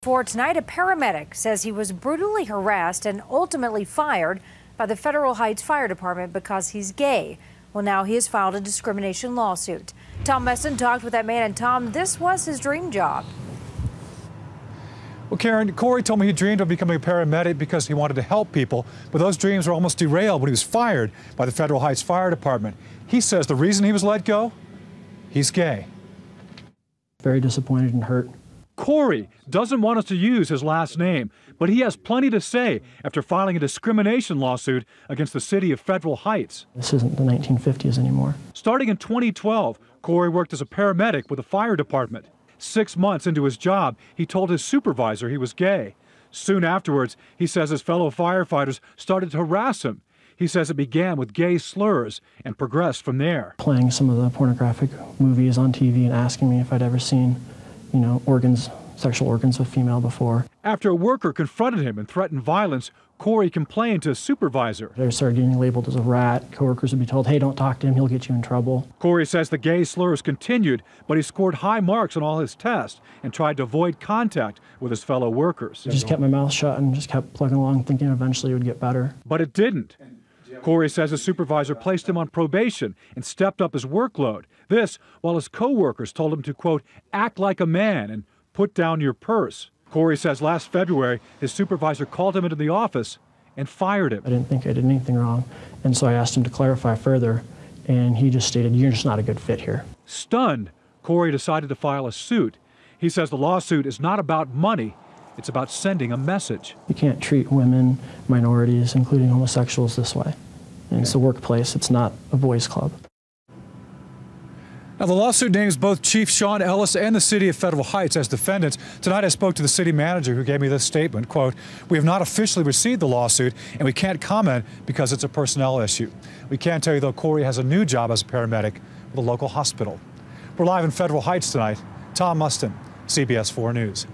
For tonight, a paramedic says he was brutally harassed and ultimately fired by the Federal Heights Fire Department because he's gay. Well, now he has filed a discrimination lawsuit. Tom Meston talked with that man, and Tom, this was his dream job. Well, Karen, Corey told me he dreamed of becoming a paramedic because he wanted to help people, but those dreams were almost derailed when he was fired by the Federal Heights Fire Department. He says the reason he was let go, he's gay. Very disappointed and hurt. Corey doesn't want us to use his last name, but he has plenty to say after filing a discrimination lawsuit against the city of Federal Heights. This isn't the 1950s anymore. Starting in 2012, Corey worked as a paramedic with the fire department. 6 months into his job, he told his supervisor he was gay. Soon afterwards, he says his fellow firefighters started to harass him. He says it began with gay slurs and progressed from there. Playing some of the pornographic movies on TV and asking me if I'd ever seen, sexual organs of female before. After a worker confronted him and threatened violence, Corey complained to his supervisor. I started getting labeled as a rat. Coworkers would be told, hey, don't talk to him, he'll get you in trouble. Corey says the gay slurs continued, but he scored high marks on all his tests and tried to avoid contact with his fellow workers. I just kept my mouth shut and just kept plugging along, thinking eventually it would get better. But it didn't. Corey says his supervisor placed him on probation and stepped up his workload. This while his co-workers told him to, quote, act like a man and put down your purse. Corey says last February, his supervisor called him into the office and fired him. I didn't think I did anything wrong, and so I asked him to clarify further, and he just stated, you're just not a good fit here. Stunned, Corey decided to file a suit. He says the lawsuit is not about money, it's about sending a message. You can't treat women, minorities, including homosexuals this way. And it's a workplace, it's not a boys' club. Now, the lawsuit names both Chief Sean Ellis and the city of Federal Heights as defendants. Tonight, I spoke to the city manager who gave me this statement, quote, we have not officially received the lawsuit and we can't comment because it's a personnel issue. We can tell you, though, Corey has a new job as a paramedic with a local hospital. We're live in Federal Heights tonight. Tom Meston, CBS 4 News.